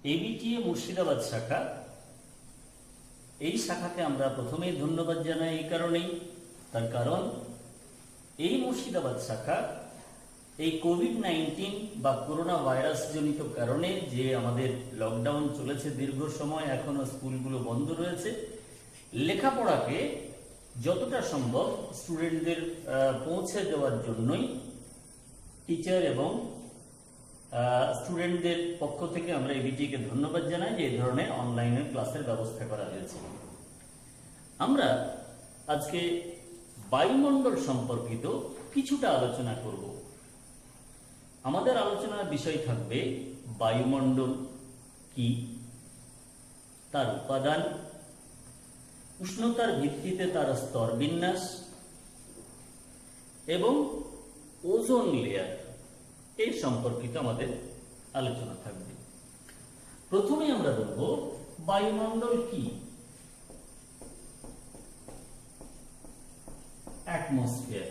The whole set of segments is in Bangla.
এবিটিএ মুর্শিদাবাদ শাখা, এই শাখাকে আমরা প্রথমেই ধন্যবাদ জানাই এই কারণেই, তার কারণ এই মুর্শিদাবাদ শাখা এই কোভিড-19 বা করোনা ভাইরাস জনিত কারণে যে আমাদের লকডাউন চলেছে দীর্ঘ সময়, এখনো স্কুলগুলো বন্ধ রয়েছে, লেখাপড়াকে যতটা সম্ভব স্টুডেন্টদের পৌঁছে দেওয়ার জন্যই টিচার এবং স্টুডেন্টদের পক্ষ থেকে আমরা এবিটিকে ধন্যবাদ জানাই যে এই ধরনের অনলাইনে ক্লাসের ব্যবস্থা করা হয়েছে। আমরা আজকে বায়ুমণ্ডল সম্পর্কিত কিছুটা আলোচনা করব। আমাদের আলোচনার বিষয় থাকবে বায়ুমণ্ডল কি, তার উপাদান, উষ্ণতার ভিত্তিতে তার স্তর বিন্যাস এবং ওজোন লেয়ার, এই সম্পর্কিত আমাদের আলোচনা থাকবে। প্রথমে আমরা বলবো বায়ুমণ্ডল কি। অ্যাটমসফিয়ার।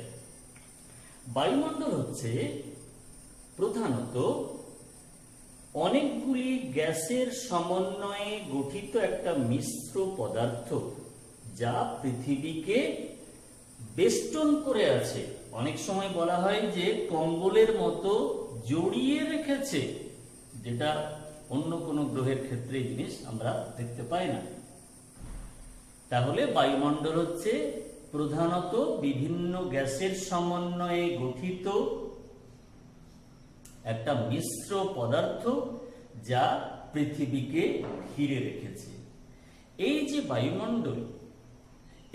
বায়ুমণ্ডল হচ্ছে প্রধানত অনেকগুলি গ্যাসের সমন্বয়ে গঠিত একটা মিশ্র পদার্থ, যা পৃথিবীকে বেষ্টন করে আছে। অনেক সময় বলা হয় যে কম্বলের মতো জড়িয়ে রেখেছে, যেটা অন্য কোনো গ্রহের ক্ষেত্রে এই জিনিস আমরা দেখতে পাই না। তাহলে বায়ুমণ্ডল হচ্ছে প্রধানত বিভিন্ন গ্যাসের সমন্বয়ে গঠিত একটা মিশ্র পদার্থ, যা পৃথিবীকে ঘিরে রেখেছে। এই যে বায়ুমণ্ডল,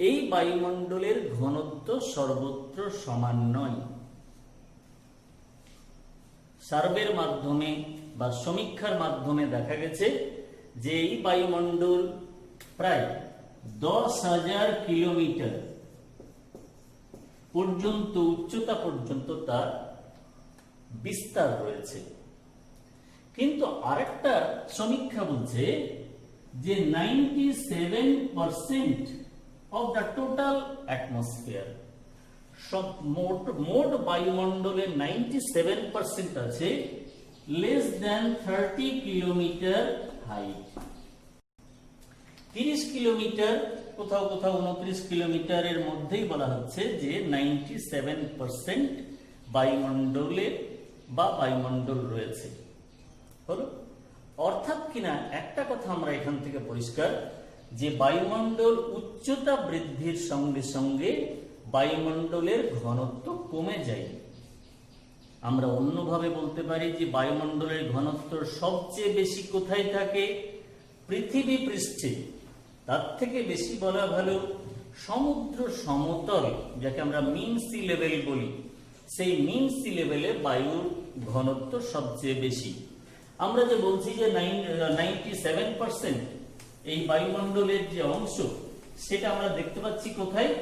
এই বায়ুমণ্ডলের ঘনত্ব সর্বত্র সমান নয়। সার্ভের মাধ্যমে বা সমীক্ষার মাধ্যমে দেখা গেছে যে এই বায়ুমণ্ডল প্রায় 10,000 কিলোমিটার পর্যন্ত উচ্চতা পর্যন্ত তার বিস্তার রয়েছে। কিন্তু আরেকটা সমীক্ষা বলছে যে 97% of the total atmosphere, সব মোট বায়ুমণ্ডলের 97% আছে less than 30 kilometre height. 30 kilometre, কোথাও কোথাও 29 কিলোমিটারের মধ্যেই বলা হচ্ছে যে 97% বায়ুমণ্ডলে বা বায়ুমণ্ডল রয়েছে। হলো অর্থাৎ কিনা একটা কথা আমরা এখান থেকে পরিষ্কার, যে বায়ুমণ্ডল উচ্চতা বৃদ্ধির সঙ্গে সঙ্গে বায়ুমণ্ডলের ঘনত্ব কমে যায়। আমরা অন্যভাবে বলতে পারি যে বায়ুমণ্ডলের ঘনত্ব সবচেয়ে বেশি কোথায় থাকে? পৃথিবী পৃষ্ঠে। তার থেকে বেশি বলা ভালো সমুদ্র সমতল, যাকে আমরা মিন সি লেভেল বলি, সেই মিন সি লেভেলে বায়ুর ঘনত্ব সবচেয়ে বেশি। আমরা যে বলছি যে 97% এই বায়ুমণ্ডলের যে অংশ, সেটা আমরা দেখতে পাচ্ছি কোথায়?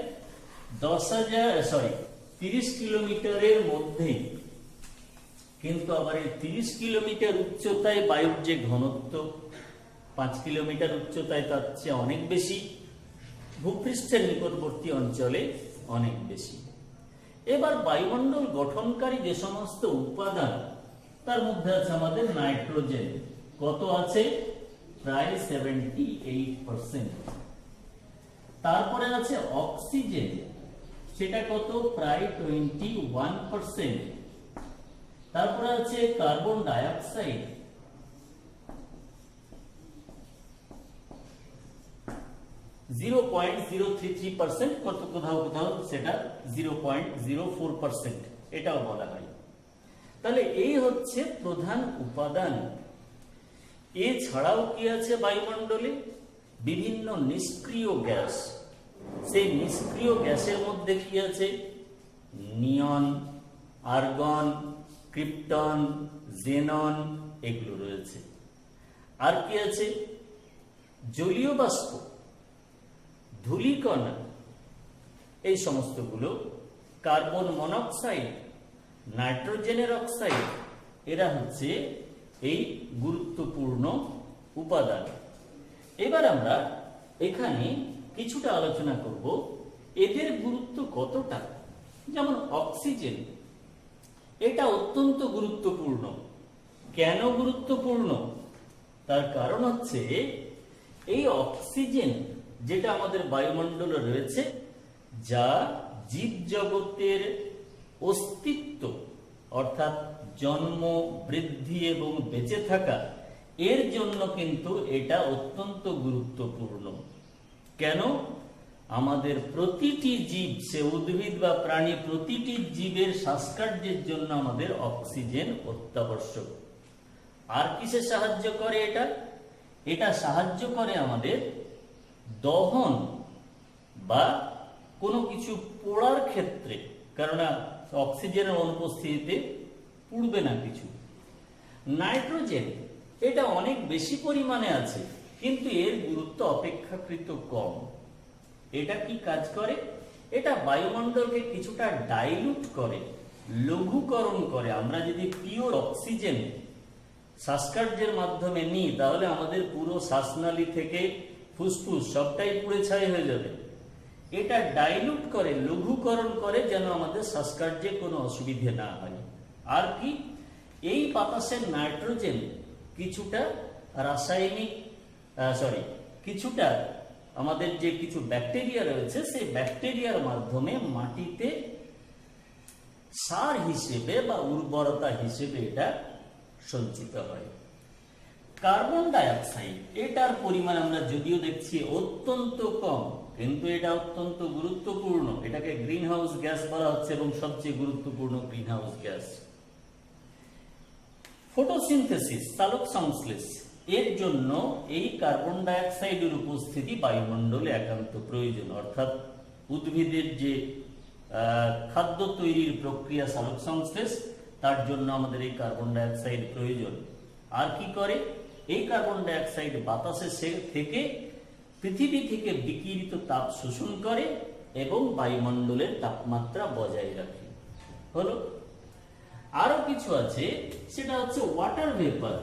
30 কিলোমিটারের মধ্যেই। কিন্তু আবার এই 30 কিলোমিটার উচ্চতায় বায়ুর যে ঘনত্ব, 5 কিলোমিটার উচ্চতায় তার চেয়ে অনেক বেশি, ভূপৃষ্ঠের নিকটবর্তী অঞ্চলে অনেক বেশি। এবার বায়ুমণ্ডল গঠনকারী যে সমস্ত উপাদান, তার মধ্যে আছে আমাদের নাইট্রোজেন। কত আছে? প্রায় 78%। তারপরে আছে অক্সিজেন, সেটা কত? প্রায় 21%। তারপরে আছে কার্বন ডাইঅক্সাইড, (0.033%), কোথাও কোথাও সেটা 0.04%, এটাও বলা হয়। তাহলে এই হচ্ছে প্রধান উপাদান। এছাড়াও কি আছে বায়ুমণ্ডলে? বিভিন্ন নিষ্ক্রিয় গ্যাস। সেই নিষ্ক্রিয় গ্যাসের মধ্যে কি আছে? নিয়ন, আর্গন, ক্রিপ্টন, জেনন, এগুলো রয়েছে। আর কি আছে? জলীয় বাষ্প, ধূলিকণা, এই সমস্তগুলো, কার্বন মনোক্সাইড, নাইট্রোজেনের অক্সাইড, এরা হচ্ছে এই গুরুত্বপূর্ণ উপাদান। এবার আমরা এখানে কিছুটা আলোচনা করব এদের গুরুত্ব কতটা। যেমন অক্সিজেন, এটা অত্যন্ত গুরুত্বপূর্ণ। কেন গুরুত্বপূর্ণ? তার কারণ হচ্ছে এই অক্সিজেন যেটা আমাদের বায়ুমণ্ডলে রয়েছে, যা জীবজগতের অস্তিত্ব অর্থাৎ জন্ম, বৃদ্ধি এবং বেঁচে থাকা এর জন্য কিন্তু এটা অত্যন্ত গুরুত্বপূর্ণ। কেন? আমাদের প্রতিটি জীব, সে উদ্ভিদ বা প্রাণী, প্রতিটি জীবের শ্বাসকার্যের জন্য আমাদের অক্সিজেন অত্যাবশ্যক। আর কিসে সাহায্য করে এটা? এটা সাহায্য করে আমাদের দহন বা কোনো কিছু পোড়ার ক্ষেত্রে, কেননা অক্সিজেনের অনুপস্থিতিতে পুড়বে না কিছু। নাইট্রোজেন এটা অনেক বেশি পরিমাণে আছে, কিন্তু এর গুরুত্ব অপেক্ষাকৃত কম। এটা কি কাজ করে? এটা বায়ুমণ্ডলকে কিছুটা ডাইলুট করে, লঘুকরণ করে। আমরা যদি পিওর অক্সিজেন শ্বাসকার্যের মাধ্যমে নিই, তাহলে আমাদের পুরো শ্বাসনালী থেকে ফুসফুস সবটাই পুড়ে ছাই হয়ে যাবে। এটা ডাইলুট করে, লঘুকরণ করে, যেন আমাদের শ্বাসকার্যে কোনো অসুবিধে না হয়। আর কি, এই বাতাসের নাইট্রোজেন কিছুটা কিছুটা আমাদের যে কিছু ব্যাকটেরিয়া রয়েছে, সেই ব্যাকটেরিয়ার মাধ্যমে মাটিতে সার হিসেবে বা উর্বরতা হিসেবে এটা সঞ্চিত হয়। কার্বন ডাই অক্সাইড, এটার পরিমাণ আমরা যদিও দেখছি অত্যন্ত কম, কিন্তু এটা অত্যন্ত গুরুত্বপূর্ণ। এটাকে গ্রিন হাউস গ্যাস বলা হচ্ছে এবং সবচেয়ে গুরুত্বপূর্ণ গ্রিন হাউস গ্যাস। ফটোসিনথেসিস, সালোক সংশ্লেষ, এর জন্য এই কার্বন ডাই অক্সাইডের উপস্থিতি বায়ুমণ্ডলে একান্ত প্রয়োজন। অর্থাৎ উদ্ভিদের যে খাদ্য তৈরির প্রক্রিয়া সালোক সংশ্লেষ, তার জন্য আমাদের এই কার্বন ডাই অক্সাইড প্রয়োজন। আর কি করে? এই কার্বন ডাই অক্সাইড বাতাসে থেকে পৃথিবী থেকে বিকিরিত তাপ শোষণ করে এবং বায়ুমণ্ডলের তাপমাত্রা বজায় রাখে। হলো। আরো কিছু আছে, সেটা হচ্ছে ওয়াটার ভেপার।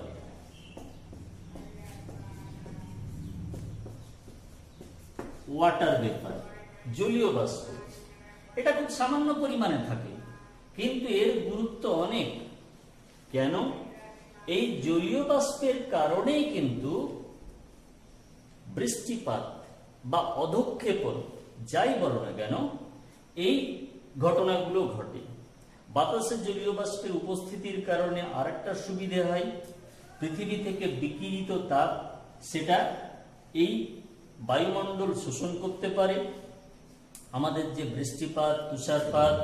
ওয়াটার ভেপার, জলীয় বাষ্প, এটা খুব সামান্য পরিমাণে থাকে, কিন্তু এর গুরুত্ব অনেক। কেন? এই জলীয় বাষ্পের কারণেই কিন্তু বৃষ্টিপাত বা অধঃক্ষেপণ, যাই বলো না কেন, এই ঘটনাগুলো ঘটে। বাতাসে জলীয় বাষ্পের উপস্থিতির কারণে আরেকটা সুবিধা হয়, পৃথিবী থেকে বিকিরিত তাপ সেটা এই বায়ুমণ্ডল শোষণ করতে পারে। আমাদের যে বৃষ্টিপাত, তুষারপাত,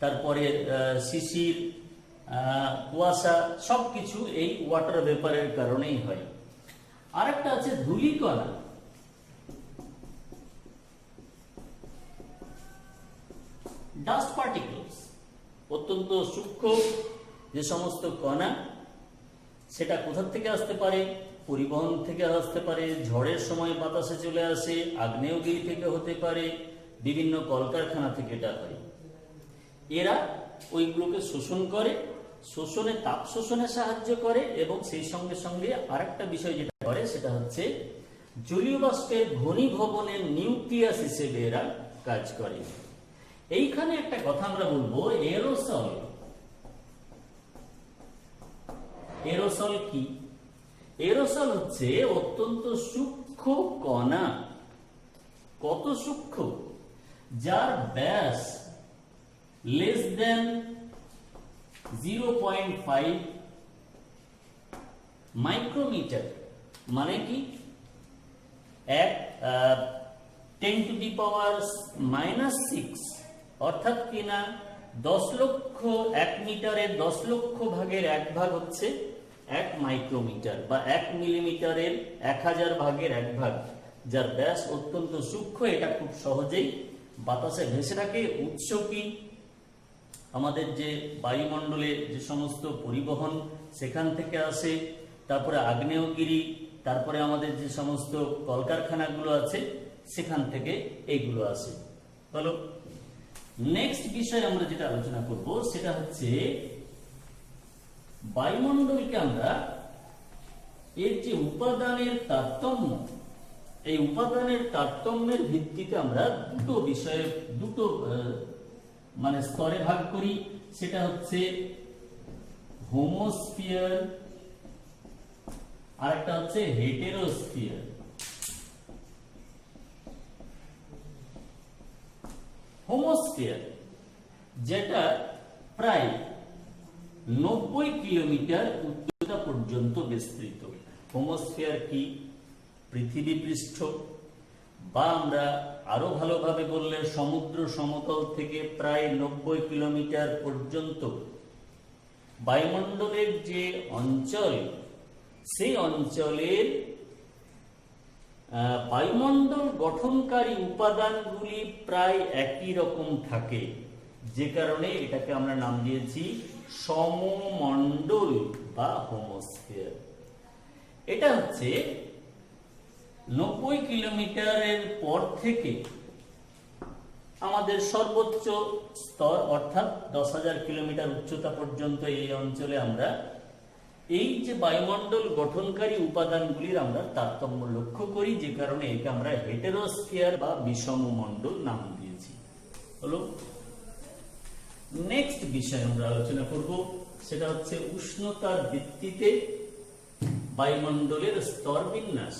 তারপরে শিশির, কুয়াশা, সবকিছু এই ওয়াটার ভেপারের কারণেই হয়। আরেকটা আছে ধূলিকণা। ডাস্ট পার্টিকেলস, অত্যন্ত সূক্ষ্ম যে সমস্ত কণা, সেটা কোথা থেকে আসতে পারে? পরিবহন থেকে আসতে পারে, ঝড়ের সময় বাতাসে চলে আসে, আগ্নেয়গিরি থেকে হতে পারে, বিভিন্ন কলকারখানা থেকে এটা হয়। এরা ওইগুলোকে শোষণ করে, শোষণে তাপ শোষণে সাহায্য করে এবং সেই সঙ্গে সঙ্গে আরেকটা বিষয় যেটা করে, সেটা হচ্ছে জলীয় বাষ্পের ঘনীভবনের নিউক্লিয়াস হিসেবে এরা কাজ করে। এইখানে একটা কথা আমরা বলবো, এরোসল। এরোসল কি? এরোসল হচ্ছে অত্যন্ত সূক্ষ্ম কণা। কত সূক্ষ্ম? যার ব্যাস লেস দেন 0.5 মাইক্রোমিটার। মানে কি? 10⁻⁻⁶, অর্থাৎ কিনা 10 লক্ষ, 1 মিটারের 10 লক্ষ ভাগের 1 ভাগ হচ্ছে 1 মাইক্রোমিটার, বা 1 মিলিমিটারের 1000 ভাগের 1 ভাগ। যার ব্যাস অত্যন্ত সূক্ষ্ম, এটা খুব সহজেই বাতাসে ভেসে থাকে। উৎস কি? আমাদের যে বায়ুমণ্ডলে যে সমস্ত পরিবহন সেখান থেকে আসে, তারপরে আগ্নেয়গিরি, তারপরে আমাদের যে সমস্ত কলকারখানাগুলো আছে সেখান থেকে এইগুলো আসে। বলো, নেক্সট বিষয় আমরা যেটা আলোচনা করব সেটা হচ্ছে বায়ুমণ্ডলকে আমরা এর যে উপাদানের তারতম্য, এই উপাদানের তারতম্যের ভিত্তিতে আমরা দুটো বিষয়ে মানে স্তরে ভাগ করি। সেটা হচ্ছে হোমোস্ফিয়ার আর একটা হচ্ছে হেটেরোস্ফিয়ার। হোমোস্ফিয়ার যেটা প্রায় 90 কিলোমিটার উচ্চতা পর্যন্ত বিস্তৃত। হোমোস্ফিয়ার কি? পৃথিবী পৃষ্ঠ, বা আমরা আরো ভালোভাবে বললে সমুদ্র সমতল থেকে প্রায় 90 কিলোমিটার পর্যন্ত বায়ুমণ্ডলের যে অঞ্চল, সেই অঞ্চলের বায়ুমণ্ডল গঠনকারী উপাদানগুলি প্রায় একই রকম থাকে, যে কারণে এটাকে আমরা নাম দিয়েছি সমমণ্ডল বা হোমোস্ফিয়ার। এটা হচ্ছে 90 কিলোমিটারের পর থেকে আমাদের সর্বোচ্চ স্তর, অর্থাৎ 10,000 কিলোমিটার উচ্চতা পর্যন্ত এই অঞ্চলে আমরা এই যে বায়ুমণ্ডল গঠনকারী উপাদানগুলির আমরা তারতম্য লক্ষ্য করি, যে কারণে একে আমরা হেটেরোস্ফিয়ার বা বিষমমণ্ডল নাম দিয়েছি। হলো নেক্সট বিষয় আমরা আলোচনা করব, সেটা হচ্ছে উষ্ণতার ভিত্তিতে বায়ুমণ্ডলের স্তর বিন্যাস।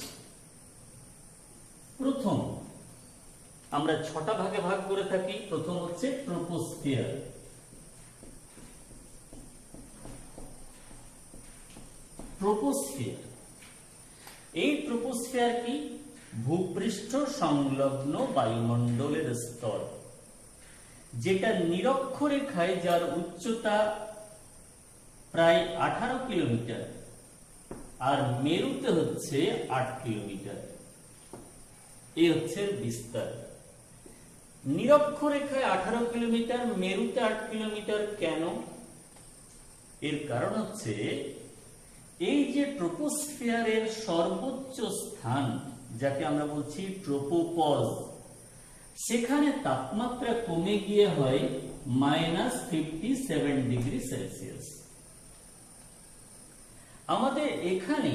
প্রথম আমরা 6টা ভাগে ভাগ করে থাকি। প্রথম হচ্ছে ট্রপোস্ফিয়ার। ট্রপোস্ফিয়ার, এই ট্রপোস্ফিয়ার কি? ভূপৃষ্ঠ সংলগ্ন বায়ুমণ্ডলের স্তর, যেটা নিরক্ষরেখায়, যার উচ্চতা প্রায় 18 কিলোমিটার আর মেরুতে হচ্ছে 8 কিলোমিটার। এই হচ্ছে বিস্তার। নিরক্ষরেখায় 18 কিলোমিটার, মেরুতে 8 কিলোমিটার। কেন? এর কারণ হচ্ছে এই যে ট্রপোস্ফিয়ারের সর্বোচ্চ স্থান, যাকে আমরা বলছি ট্রোপোপজ, সেখানে তাপমাত্রা কমে গিয়ে হয় -57 ডিগ্রি সেলসিয়াস। আমাদের এখানে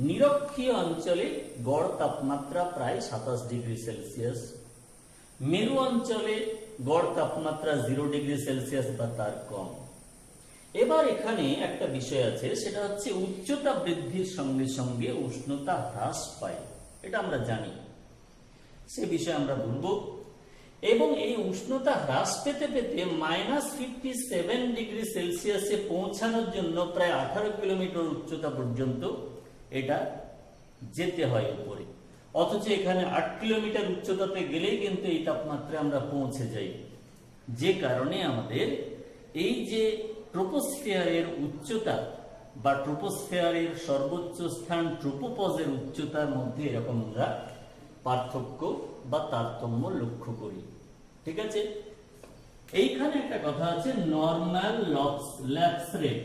নিরক্ষীয় অঞ্চলে গড় তাপমাত্রা প্রায় 27 ডিগ্রি সেলসিয়াস, মেরু অঞ্চলে গড় তাপমাত্রা 0 ডিগ্রি সেলসিয়াস বা তার কম। এবার এখানে একটা বিষয় আছে, সেটা হচ্ছে উচ্চতা বৃদ্ধির সঙ্গে সঙ্গে উষ্ণতা হ্রাস পায়, এটা আমরা জানি, সে বিষয়ে আমরা বলবো। এবং এই উষ্ণতা হ্রাস পেতে পেতে -57 ডিগ্রি সেলসিয়াসে পৌঁছানোর জন্য প্রায় 18 কিলোমিটার উচ্চতা পর্যন্ত এটা যেতে হয় উপরে, অথচ এখানে 8 কিলোমিটার উচ্চতাতে গেলেই কিন্তু এই তাপমাত্রায় আমরা পৌঁছে যাই, যে কারণে আমাদের এই যে ট্রপোস্ফিয়ারের উচ্চতা বা ট্রপোস্ফিয়ারের সর্বোচ্চ স্থান ট্রোপোপজের উচ্চতার মধ্যে এরকম আমরা পার্থক্য বা তারতম্য লক্ষ্য করি। ঠিক আছে, এইখানে একটা কথা আছে, normal lapse rate.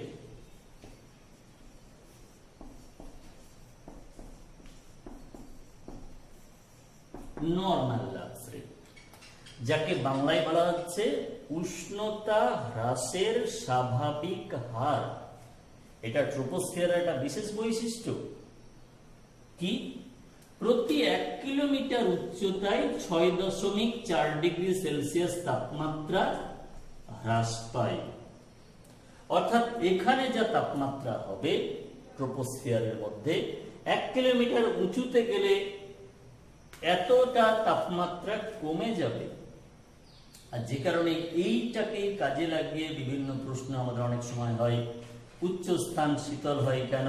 Normal lapse rate, যাকে বাংলায় বলা হচ্ছে উষ্ণতা হ্রাসের স্বাভাবিক হার। এটা ট্রপোস্ফিয়ারের একটা বিশেষ বৈশিষ্ট্য কি? প্রতি 1 কিলোমিটার উচ্চতায় 6.4 ডিগ্রি সেলসিয়াস তাপমাত্রা হ্রাস পায়। অর্থাৎ এখানে যা তাপমাত্রা হবে ট্রপোস্ফিয়ারের মধ্যে, 1 কিলোমিটার উঁচুতে গেলে এতটা তাপমাত্রা কমে যাবে। আর যে কারণে এইটাকে কাজে লাগিয়ে বিভিন্ন প্রশ্ন আমাদের অনেক সময় হয়, উচ্চ স্থান শীতল হয় কেন?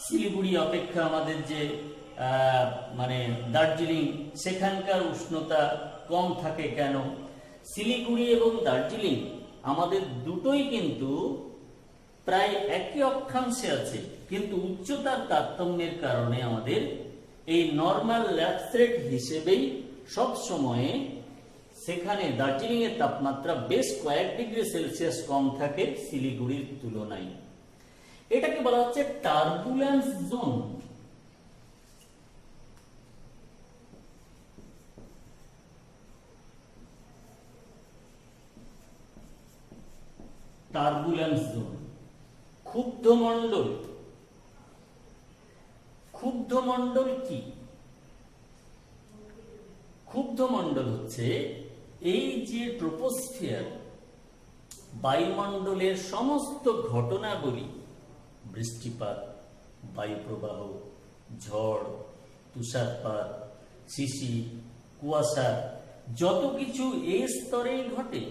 শিলিগুড়ি অপেক্ষা আমাদের যে মানে দার্জিলিং, সেখানকার উষ্ণতা কম থাকে কেন? শিলিগুড়ি এবং দার্জিলিং আমাদের দুটোই কিন্তু প্রায় একই অক্ষাংশে আছে, কিন্তু উচ্চতার তারতম্যের কারণে আমাদের এই নরমাল ল্যাপস রেট হিসেবেই সব সময়ে সেখানে দার্জিলিং এর তাপমাত্রা বেশ কয়েক ডিগ্রি সেলসিয়াস কম থাকে শিলিগুড়ির তুলনায়। এটাকে বলা হচ্ছে টার্বুলেন্স জোন। Turbulence zone. ক্ষুব্ধমণ্ডল। ক্ষুব্ধমণ্ডল কি? ক্ষুব্ধমণ্ডল হচ্ছে এই যে ট্রপোস্ফিয়ার, বায়ুমণ্ডলের সমস্ত ঘটনাবলী, বৃষ্টিপাত, বায়ু প্রবাহ, ঝড়, তুষারপাত, শিশির, কুয়াশা, যত কিছু এই স্তরেই ঘটে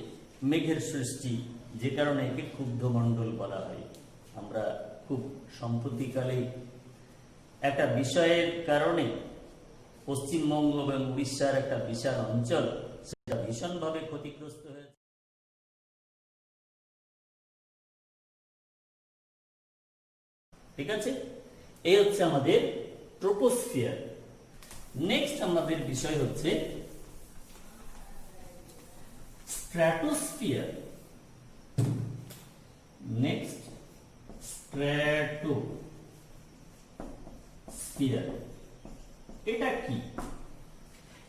মেঘের সৃষ্টি, যে কারণে একে ক্ষুব্ধমণ্ডল বলা হয়। আমরা খুব সম্প্রতিকালে একটা বিষয়ের কারণে পশ্চিমবঙ্গ এবং উড়িষ্যার একটা বিশাল অঞ্চল সেটা ভীষণভাবে ক্ষতিগ্রস্ত হয়েছে। ঠিক আছে, এই হচ্ছে আমাদের ট্রোপোস্ফিয়ার। নেক্সট আমাদের বিষয় হচ্ছে স্ট্র্যাটোস্ফিয়ার। নেক্সট স্ট্র্যাটোস্ফিয়ার, এটা কি?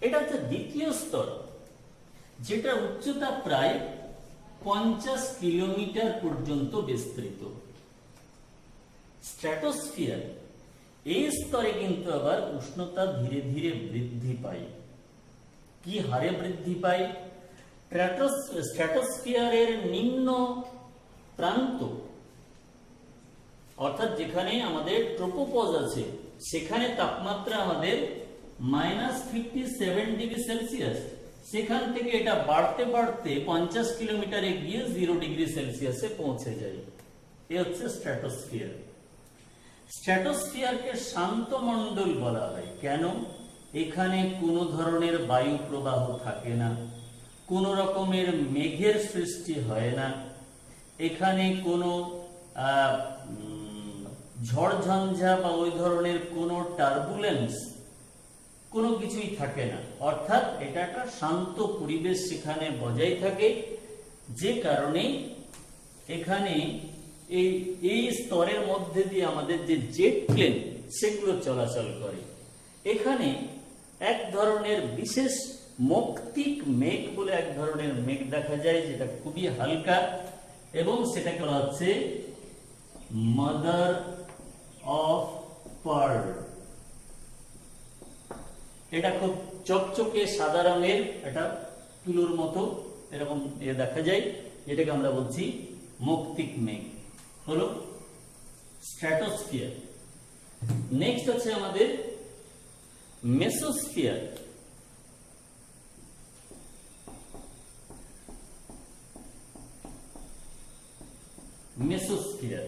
এটা হচ্ছে দ্বিতীয় স্তর, যেটা উচ্চতা প্রায় 50 কিলোমিটার পর্যন্ত বিস্তৃত। স্ট্র্যাটোস্ফিয়ার এই স্তরে কিন্তু আবার উষ্ণতা ধীরে ধীরে বৃদ্ধি পায়। কি হারে বৃদ্ধি পায়? স্ট্র্যাটোস্ফিয়ারের নিম্ন প্রান্ত, অর্থাৎ যেখানে আমাদের ট্রোপোপজ আছে, সেখানে তাপমাত্রা আমাদের -57 ডিগ্রি সেলসিয়াস, সেখান থেকে এটা বাড়তে বাড়তে 50 কিলোমিটারে গিয়ে 0 ডিগ্রি সেলসিয়াসে পৌঁছে যায়। এ হচ্ছে স্ট্র্যাটোস্ফিয়ার। স্ট্র্যাটোস্ফিয়ারকে শান্ত মণ্ডল বলা হয়। কেন? এখানে কোনো ধরনের বায়ু প্রবাহ থাকে না, কোনো রকমের মেঘের সৃষ্টি হয় না, এখানে কোনো ঝড়ঝঞ্ঝা বা ওই ধরনের কোনো টার্বুলেন্স কোনো কিছুই থাকে না। অর্থাৎ এটা একটা শান্ত পরিবেশ সেখানে বজায় থাকে, যে কারণে এখানে এই স্তরের মধ্যে দিয়ে আমাদের যে জেট প্লেন সেগুলো চলাচল করে। এখানে এক ধরনের বিশেষ মৌক্তিক মেঘ বলে এক ধরনের মেঘ দেখা যায়, যেটা খুবই হালকা, এবং সেটাকে বলা হচ্ছে মাদার অফ পার্ল। এটা খুব চকচকে সাদা রঙের, এটা তুলোর মতো এরকম দেখা যায়, যেটাকে আমরা বলছি মৌক্তিক মেঘ, হলো স্ট্র্যাটোস্ফিয়ার। নেক্সট হচ্ছে আমাদের মেসোস্ফিয়ার। মেসোস্ফিয়ার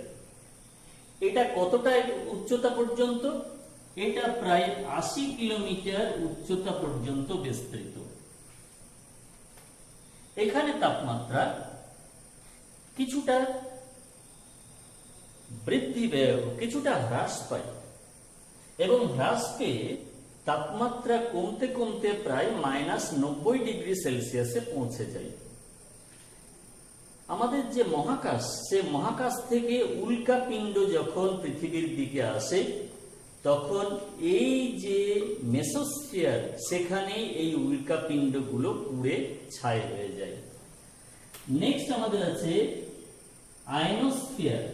এটা কতটা উচ্চতা পর্যন্ত? এটা প্রায় 80 কিলোমিটার উচ্চতা পর্যন্ত বিস্তৃত। এখানে তাপমাত্রা কিছুটা বৃদ্ধি কিছুটা হ্রাস পায়, এবং হ্রাস পেয়ে তাপমাত্রা কমতে কমতে প্রায় -90 ডিগ্রি সেলসিয়াসে পৌঁছে যায়। আমাদের যে মহাকাশ, সে মহাকাশ থেকে উল্কাপিণ্ড যখন পৃথিবীর দিকে আসে, তখন এই যে মেসোস্ফিয়ার, সেখানে এই উল্কাপিণ্ডগুলো পুড়ে ছাই হয়ে যায়। নেক্সট আমাদের আছে আয়নোস্ফিয়ার।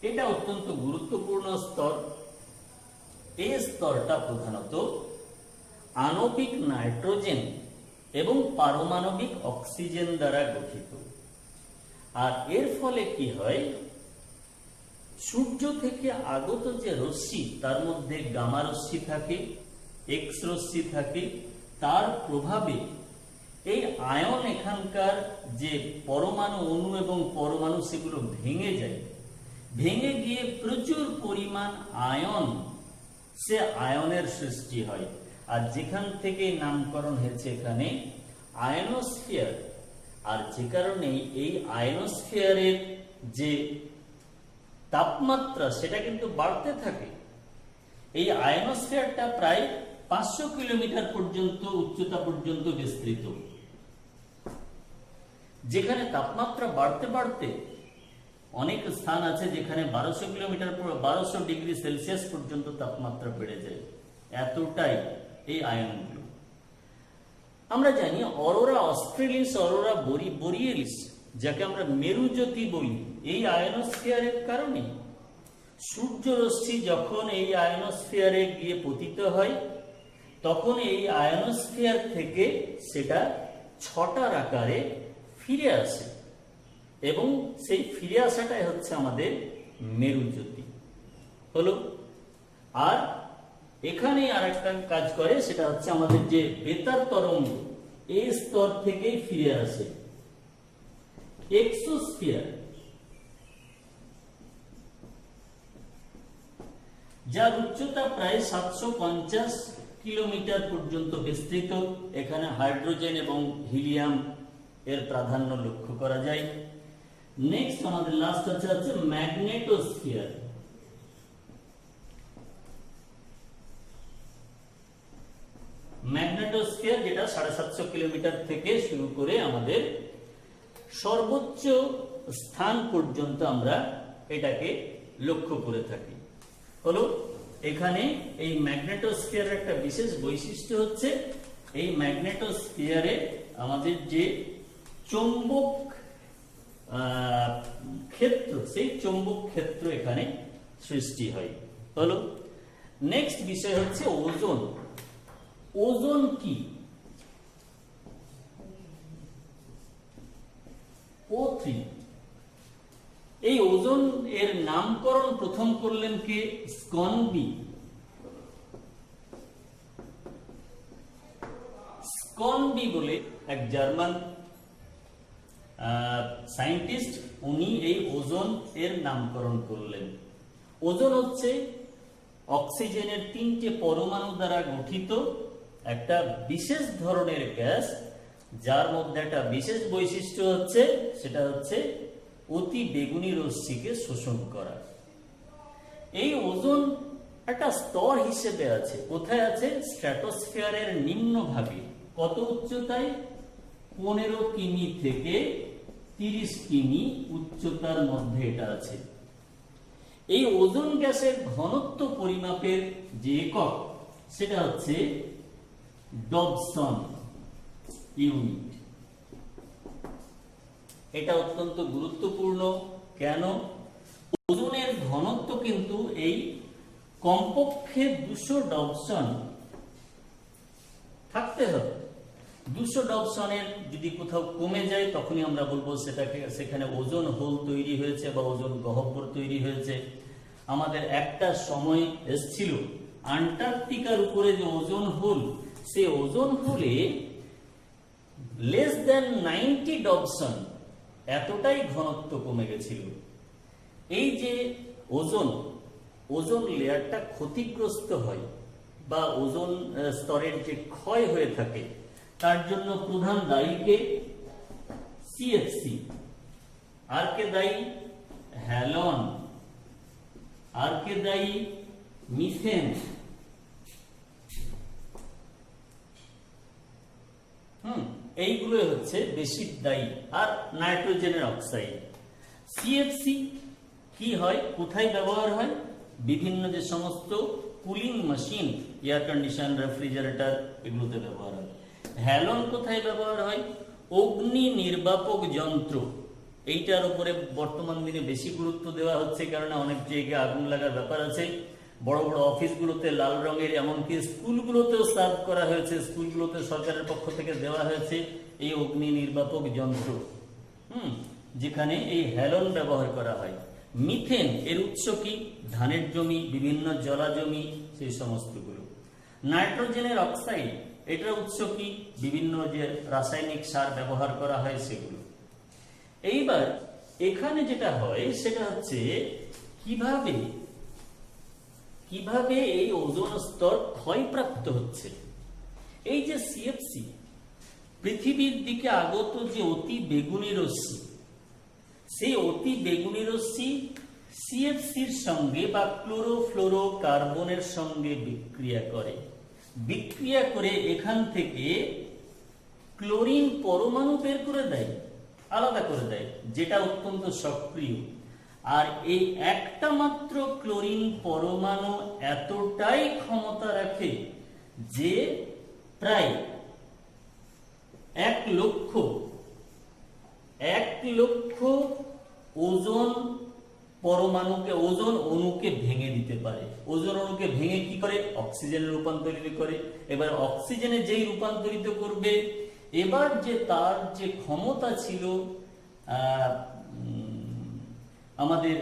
এটা অত্যন্ত গুরুত্বপূর্ণ স্তর। এই স্তরটা প্রধানত আণবিক নাইট্রোজেন এবং পারমাণবিক অক্সিজেন দ্বারা গঠিত। আর এর ফলে কি হয়? সূর্য থেকে আগত যে রশ্মি, তার মধ্যে গামা রশ্মি থাকে, এক্স রশ্মি থাকে, তার প্রভাবে এই আয়ন, এখানকার যে পরমাণু, অণু এবং পরমাণু, সেগুলো ভেঙে যায়। ভেঙে গিয়ে প্রচুর পরিমাণ আয়ন, সে আয়নের সৃষ্টি হয়। আর যেখান থেকে নামকরণ হয়েছে এখানে আয়নোস্ফিয়ার। আর যে কারণে এই আয়নোস্ফিয়ারের যে তাপমাত্রা, সেটা কিন্তু বাড়তে থাকে। এই আয়নোস্ফিয়ারটা প্রায় 500 কিলোমিটার পর্যন্ত উচ্চতা পর্যন্ত বিস্তৃত, যেখানে তাপমাত্রা বাড়তে বাড়তে অনেক স্থান আছে যেখানে 1200 কিলোমিটার 1200 ডিগ্রি সেলসিয়াস পর্যন্ত তাপমাত্রা বেড়ে যায়। এতটাই এই আয়নগুলো। আমরা জানি অরোরা অস্ট্রেলিস, অরোরা বোরিয়ালিস, যাকে আমরা মেরুজ্যোতি বলি, এই আয়নোস্ফিয়ারের কারণে সূর্য রশ্মি যখন এই আয়নোস্ফিয়ারে গিয়ে পতিত হয়, তখন এই আয়নোস্ফিয়ার থেকে সেটা ছটার আকারে ফিরে আসে এবং সেই ফিরে আসাটাই হচ্ছে আমাদের মেরুজ্যোতি হলো। আর এখানে আর একটা কাজ করে, সেটা হচ্ছে আমাদের যে বেতার তরঙ্গ এই স্তর থেকেই ফিরে আসে এক্সোস্ফিয়ার, যার উচ্চতা প্রায় 750 কিলোমিটার পর্যন্ত বিস্তৃত। এখানে হাইড্রোজেন এবং হিলিয়াম এর প্রাধান্য লক্ষ্য করা যায়। নেক্সট আমাদের লাস্ট হচ্ছে ম্যাগনেটোস্ফিয়ার। ম্যাগনেটোস্ফিয়ার যেটা 750 কিলোমিটার থেকে শুরু করে আমাদের সর্বোচ্চ স্থান পর্যন্ত আমরা এটাকে লক্ষ্য করে থাকি হলো। এখানে এই ম্যাগনেটোস্ফিয়ারের একটা বিশেষ বৈশিষ্ট্য হচ্ছে, এই ম্যাগনেটোস্ফিয়ারে আমাদের যে চৌম্বক ক্ষেত্র, সেই চৌম্বক ক্ষেত্র এখানে সৃষ্টি হয় হলো। নেক্সট বিষয় হচ্ছে ওজোন। ওজোন কি? O3। এই ওজোন এর নামকরণ প্রথম করলেন কে? স্কনবি। স্কনবি বলে এক জার্মান সায়েন্টিস্ট, উনি এই ওজোন এর নামকরণ করলেন। ওজোন হচ্ছে অক্সিজেনের 3টে পরমাণু দ্বারা গঠিত একটা বিশেষ ধরনের গ্যাস, যার মধ্যে একটা বিশেষ বৈশিষ্ট্য হচ্ছে, সেটা হচ্ছে অতি বেগুনি রশ্মিকে শোষণ করা। এই ওজোন একটা স্তর হিসেবে আছে। কোথায় আছে? স্ট্র্যাটোস্ফিয়ারের নিম্ন ভাগে। কত উচ্চতায়? 15 কিমি থেকে 30 কিমি উচ্চতার মধ্যে এটা আছে। এই ওজোন গ্যাসের ঘনত্ব পরিমাপের যে একক, সেটা হচ্ছে ডবসন ইউনিট। এটা অত্যন্ত গুরুত্বপূর্ণ। কেন? ওজোনের ঘনত্ব কিন্তু এই কমপক্ষে 200 ডবসন থাকতে হবে। 200 ডবসনের যদি কোথাও কমে যায়, তখনই আমরা বলবো সেখানে ওজোন হোল তৈরি হয়েছে বা ওজোন গহ্বর তৈরি হয়েছে। আমাদের একটা সময় এসেছিল আন্টার্কটিকার উপরে যে ওজোন হোল, সে ওজোন হোলে লেস দেন 90 ডবসন, এতটাই ঘনত্ব কমে গেছিল। এই যে ওজোন লেয়ারটা ক্ষতিগ্রস্ত হয় বা ওজোন স্তরের যে ক্ষয় হয়ে থাকে, তার জন্য প্রধান দায়ী কে? সিএফসি। আর কে দায়ী? হ্যালন। আর কে দায়ী? মিথেন। এইগুলো হচ্ছে বেশি দায়ী। আর নাইট্রোজেনের অক্সাইড। সিএফসি কি হয়, কোথায় ব্যবহার হয়? বিভিন্ন যে সমস্ত cooling machine, air condition, refrigerator, এগুলোতে ব্যবহার হয়। হ্যালন কোথায় ব্যবহার হয়? অগ্নি নির্বাপক যন্ত্র। এইটার উপরে বর্তমান দিনে বেশি গুরুত্ব দেওয়া হচ্ছে, কারণ অনেক জায়গায় আগুন লাগার ব্যাপার আছে। বড় বড় অফিসগুলোতে লাল রঙের, এমনকি স্কুলগুলোতেও সার্ভ করা হয়েছে, স্কুলগুলোতে সরকারের পক্ষ থেকে দেওয়া হয়েছে এই অগ্নি নির্বাপক যন্ত্র, যেখানে এই হ্যালন ব্যবহার করা হয়। মিথেন এর উৎস কি? ধানের জমি, বিভিন্ন জলা জমি, সেই সমস্তগুলো। নাইট্রোজেনের অক্সাইড, এটার উৎস কি? বিভিন্ন যে রাসায়নিক সার ব্যবহার করা হয় সেগুলো। এইবার এখানে যেটা হয় সেটা হচ্ছে কিভাবে এই ওজোন স্তর ক্ষয়প্রাপ্ত হচ্ছে। এই যে সিএফসি, পৃথিবীর দিকে আগত যে অতি বেগুনি রশ্মি, সেই অতি বেগুনি রশ্মি সিএফসির সঙ্গে বা ক্লোরোফ্লোরো কার্বনের সঙ্গে বিক্রিয়া করে এখান থেকে ক্লোরিন পরমাণু বের করে দেয়, আলাদা করে দেয়, যেটা অত্যন্ত সক্রিয়। আর এই একটা মাত্র ক্লোরিন পরমাণু এতটাই ক্ষমতা রাখে যে প্রায় 1 লক্ষ ওজোন পরমাণুকে, ওজোন অণুকে ভেঙে দিতে পারে। ওজোন অণুকে ভেঙে কি করে? অক্সিজেনে রূপান্তরিত করে। এবার অক্সিজেনে যেই রূপান্তরিত করবে, এবার যে তার যে ক্ষমতা ছিল আমাদের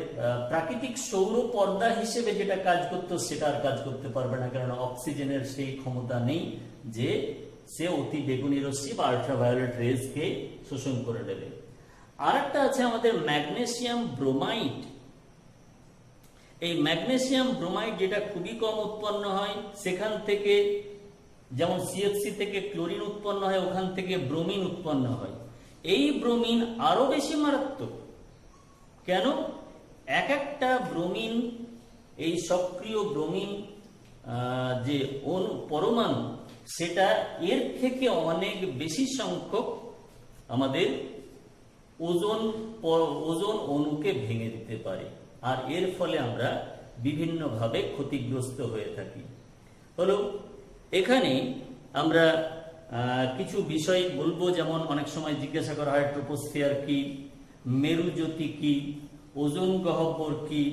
প্রাকৃতিক সৌর পর্দা হিসেবে যেটা কাজ করতো সেটা আর কাজ করতে পারবে না, কারণ অক্সিজেনের সেই ক্ষমতা নেই যে সে অতি বেগুনি রশ্মি বা আল্ট্রাভায়োলেট রেজকে শোষণ করে নেবে। আর একটা আছে আমাদের ম্যাগনেসিয়াম ব্রোমাইড। এই ম্যাগনেসিয়াম ব্রোমাইড যেটা খুবই কম উৎপন্ন হয়, সেখান থেকে যেমন সিএফসি থেকে ক্লোরিন উৎপন্ন হয়, ওখান থেকে ব্রোমিন উৎপন্ন হয়। এই ব্রোমিন আরো বেশি মারাত্মক। কেন? এক একটা ব্রোমিন, এই সক্রিয় ব্রোমিন যে পরমাণু, সেটা এর থেকে অনেক বেশি সংখ্যক আমাদের ওজোন অণুকে ভেঙে দিতে পারে, আর এর ফলে আমরা বিভিন্নভাবে ক্ষতিগ্রস্ত হয়ে থাকি। হলো এখানে আমরা কিছু বিষয় বলবো, যেমন অনেক সময় জিজ্ঞাসা করা হয় ট্রোপোস্ফিয়ার কি, মেরুজ্যোতি কি, ওজোন গহ্বর কি,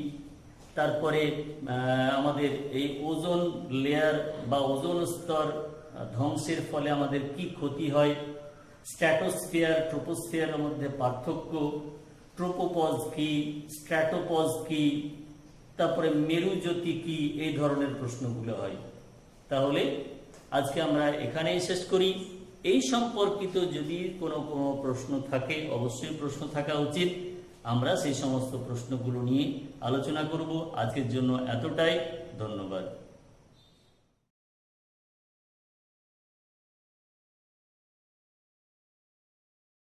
তারপরে আমাদের এই ওজোন লেয়ার বা ওজোন স্তর ধ্বংসের ফলে আমাদের কি ক্ষতি হয়, স্ট্র্যাটোস্ফিয়ার ট্রোপোস্ফিয়ারের মধ্যে পার্থক্য, ট্রোপোপজ কি, স্ট্র্যাটোপজ কি, তারপরে মেরুজ্যোতি কি, এই ধরনের প্রশ্নগুলো হয়। তাহলে আজকে আমরা এখানেই শেষ করি। এই সম্পর্কিত যদি কোনো প্রশ্ন থাকে, অবশ্যই প্রশ্ন থাকা উচিত, আমরা সেই সমস্ত প্রশ্নগুলো নিয়ে আলোচনা করব। আজকের জন্য এতটাই, ধন্যবাদ।